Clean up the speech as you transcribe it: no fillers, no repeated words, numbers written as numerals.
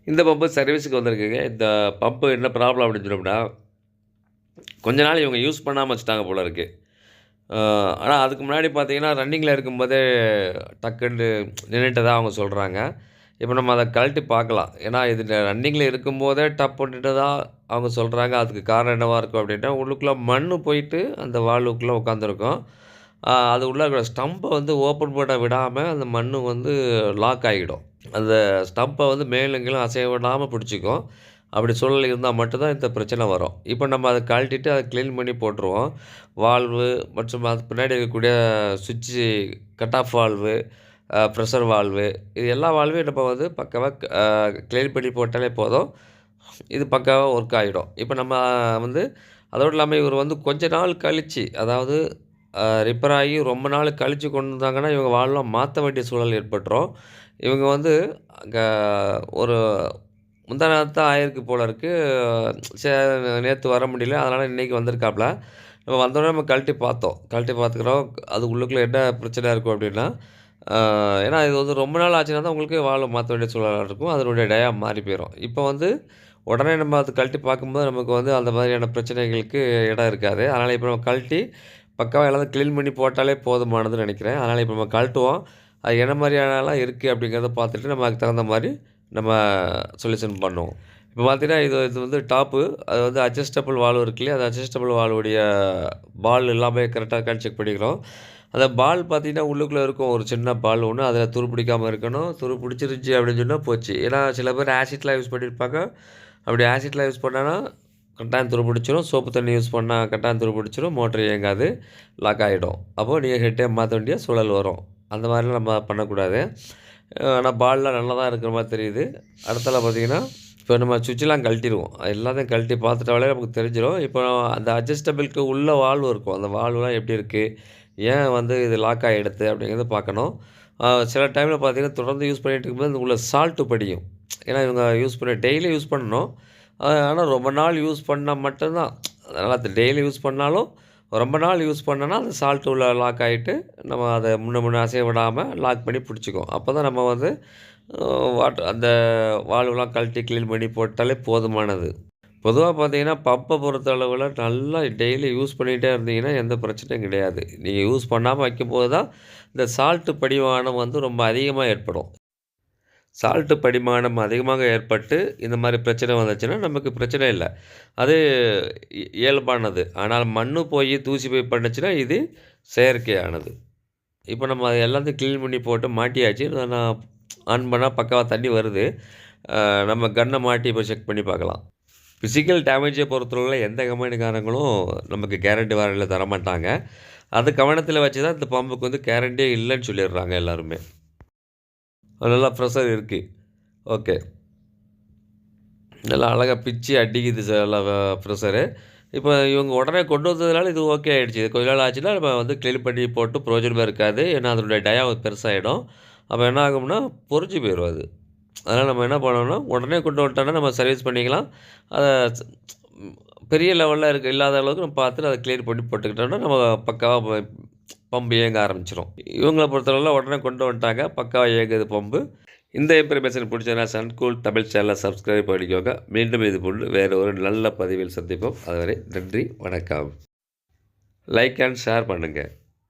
இந்த பம்பு சர்வீஸுக்கு வந்திருக்குங்க. இந்த பம்பு என்ன ப்ராப்ளம் அப்படின்னு சொன்னோம்னா, கொஞ்ச நாள் இவங்க யூஸ் பண்ணாம வச்சுட்டாங்க போல இருக்கு. ஆனா அதுக்கு முன்னாடி பார்த்தீங்கன்னா, ரன்னிங்கில இருக்கும்போதே டக்குன்னு நின்னுட்டதா அவங்க சொல்றாங்க. இப்ப நம்ம அத கழட்டி பார்க்கலாம். ஏன்னா இது ரன்னிங்கில இருக்கும்போதே நின்னுட்டதா அவங்க சொல்றாங்க. அதுக்கு காரணம் என்னவா இருக்கும் அப்படின்னா, உள்ளுக்குள்ள மண்ணு போயிட்டு அந்த வால்வுக்குள்ள உட்காந்துருக்கும். அது உள்ள இருக்கிற ஸ்டம்ப வந்து ஓப்பன் பண்ண விடாம அந்த மண்ணு வந்து லாக் ஆகிடும். அந்த ஸ்டம்பை வந்து மேலும் கீழும் அசைய விடாம பிடிச்சிக்கும். அப்படி சூழல் இருந்தா மட்டும் தான் இந்த பிரச்சனை வரும். இப்போ நம்ம அத கழட்டிட்டு அத கிளீன் பண்ணி போட்டுருவோம். வால்வு மற்றும் அதுக்கு பின்னாடி இருக்கக்கூடிய சுவிட்சு cut off valve, pressure valve இது எல்லா வால்வையும் நம்ம வந்து பக்காவா கிளீன் பண்ணி போட்டாலே போதும். இது பக்காவா ஒர்க் ஆகிடும். இப்போ நம்ம வந்து அதோடு இல்லாம இவர் வந்து கொஞ்ச நாள் கழிச்சு, அதாவது ரிப்பேர் ஆகி ரொம்ப நாள் கழிச்சு கொண்டு வந்தாங்கன்னா, இவங்க வால்வெலாம் மாத்த வேண்டிய சூழல் ஏற்பட்டுரும். இவங்க வந்து அங்க ஒரு முந்தா நேத்து தான் ஆயிருக்கு போல இருக்கு. நேத்து வர முடியல. அதனால இன்னைக்கு வந்திருக்காப்ல. நம்ம வந்தோனே நம்ம கழட்டி பார்த்தோம். கழட்டி பார்த்துக்கிறோம். அது உள்ளுக்குள்ள என்ன பிரச்சனை இருக்கும் அப்டின்னா, ஆ ஏன்னா இது வந்து ரொம்ப நாள் ஆச்சுனா தான் உங்களுக்கு வால்வ் மாத்த வேண்டிய சூழலா இருக்கும். அதனுடைய டயா மாறி போயிரும். இப்போ வந்து உடனே நம்ம அத கழட்டி பார்க்கும்போது நமக்கு வந்து அந்த மாதிரியான பிரச்சனைகளுக்கு இடம் இருக்காது. அதனால இப்ப நம்ம கழட்டி பக்காவா எல்லாத்தையும் கிளீன் பண்ணி போட்டாலே போதுமானதுன்னு நெனைக்கிறேன். அதனால இப்ப நம்ம கழட்டுவோம். அது என்ன மாரியானலாம் இருக்கு அப்படிங்கிறத பார்த்துட்டு, நம்ம அதுக்கு தகுந்த மாரி நம்ம சொல்யூஷன் பண்ணுவோம். இப்போ பார்த்தீங்கன்னா, இது இது வந்து டாப்பு. அது வந்து அட்ஜஸ்டபிள் வால்வு இருக்கு இல்லையா? அந்த அட்ஜஸ்டபிள் வால்வுடைய பால் எல்லாமே கரெக்ட்டா இருக்கான்னு செக் பண்ணிக்கிறோம். அந்த பால் பார்த்தீங்கன்னா, உள்ளுக்குள்ள இருக்கும் ஒரு சின்ன பால் ஒண்ணு. அதில துரு பிடிக்காம இருக்கணும். துரு பிடிச்சிருந்துச்சு அப்படின்னு சொன்னா போச்சு. ஏன்னா சில பேர் ஆசிட்லாம் யூஸ் பண்ணியிருப்பாங்க. அப்படி ஆசிட்லாம் யூஸ் பண்ணானா கட்டாயம் துரு பிடிச்சிரும். சோப்பு தண்ணி யூஸ் பண்ணா கட்டாயம் துரு பிடிச்சிரும். மோட்டர் இயங்காது. லாக் ஆயிடும். அப்போ நீங்க ஹெட்டே மாத்த வேண்டிய சூழல் வரும். அந்த மாரிலாம் நம்ம பண்ணக்கூடாது. ஆனா பால்லாம் நல்லா தான் இருக்கிற மாரி தெரியுது. அடுத்தால பார்த்தீங்கன்னா, இப்போ நம்ம சுவிட்செல்லாம் கழட்டிருவோம். எல்லாத்தையும் கழட்டி பார்த்துட்டாலே நமக்கு தெரிஞ்சிரும். இப்போ அந்த அட்ஜஸ்டபிளுக்கு உள்ள வால்வு இருக்கும். அந்த வால்வுலாம் எப்படி இருக்கு? ஏன் வந்து இது லாக் ஆகிடுது? அப்படிங்கிறத பார்க்கணும். சில டைமில பார்த்தீங்கன்னா, தொடர்ந்து யூஸ் பண்ணிட்டு இருக்கும்போது அந்த உள்ள சால்ட்டு படியும். ஏன்னா இவங்க யூஸ் பண்ண டெய்லி யூஸ் பண்ணணும். ஆனா ரொம்ப நாள் யூஸ் பண்ணா மட்டும் தான் அதனால டெய்லி யூஸ் பண்ணாலும், ரொம்ப நாள் யூஸ் பண்ணோன்னா, அந்த சால்ட் உள்ள லாக் ஆயிட்டு, நம்ம அத முன்ன அசைய விடாம லாக் பண்ணி பிடிச்சிக்கும். அப்ப தான் நம்ம வந்து அந்த வால்வுலாம் கழட்டி கிளீன் பண்ணி போட்டாலே போதுமானது. பொதுவா பார்த்தீங்கன்னா, பம்ப பொறுத்த அளவுல நல்லா டெய்லி யூஸ் பண்ணிட்டே இருந்தீங்கன்னா, எந்த பிரச்சனையும் கிடையாது. நீங்க யூஸ் பண்ணாம வைக்கும்போது தான், இந்த சால்ட் படிமானம் வந்து ரொம்ப அதிகமா ஏற்படும். சால்ட்டு படிமானம் அதிகமாக ஏற்பட்டு, இந்த மாரி பிரச்சனை வந்துச்சுன்னா, நமக்கு பிரச்சனை இல்ல. அது இயல்பானது. ஆனால் மண்ணு போயி, தூசி போய் பண்ணுச்சுன்னா, இது செயற்கையானது. இப்ப நம்ம அது எல்லாத்தையும் கிளீன் பண்ணி போட்டு மாட்டியாச்சு. நான் ஆன் பண்ணா பக்காவா தண்ணி வருது. நம்ம கன்ன மாட்டி இப்ப செக் பண்ணி பார்க்கலாம். பிசிக்கல் டேமேஜை பொறுத்தளவுல எந்த கம்பெனிக்காரங்களும் நமக்கு கேரண்டி வாரண்டில தரமாட்டாங்க. அது கவனத்தில வச்சு தான் இந்த பம்புக்கு வந்து கேரண்டியே இல்லன்னு சொல்லிடுறாங்க எல்லாருமே. நல்லா ப்ரெஷர் இருக்கு. ஓகே. நல்லா அழகா பிச்சு அடிக்குது நல்லா ப்ரெஷரு. இப்போ இவங்க உடனே கொண்டு வந்ததுனால இது ஓகே ஆயிடுச்சு. இது கொஞ்ச நாள் ஆச்சுன்னா, நம்ம வந்து கிளீன் பண்ணி போட்டு பிரயோஜனமே இருக்காது. ஏன்னா, அதனுடைய டயா பெருசாயிடும். அப்போ என்ன ஆகும்னா, பொரிஞ்சு போயிரும் அது. அதனால நம்ம என்ன பண்ணணும்னா, உடனே கொண்டு வந்துட்டோம்னா நம்ம சர்வீஸ் பண்ணிக்கலாம். அத பெரிய லெவல்ல இல்லாத அளவுக்கு நம்ம பார்த்துட்டு அத கிளியர் பண்ணி போட்டுக்கிட்டோம்னா, நம்ம பக்காவா பம்பு இயங்க ஆரம்பிச்சுரும். இவங்கள பொறுத்தளவுல உடனே கொண்டு வந்துட்டாங்க. பக்காவா இயங்குது பம்பு. இந்த இன்ஃபர்மேஷன் பிடிச்சதுனா சன்கூல் தமிழ் சேனலை சப்ஸ்கிரைப் பண்ணிக்கோங்க. மீண்டும் இது போன்று வேறு ஒரு நல்ல பதிவில் சந்திப்போம். அதுவரை நன்றி, வணக்கம். லைக் அண்ட் ஷேர் பண்ணுங்கள்.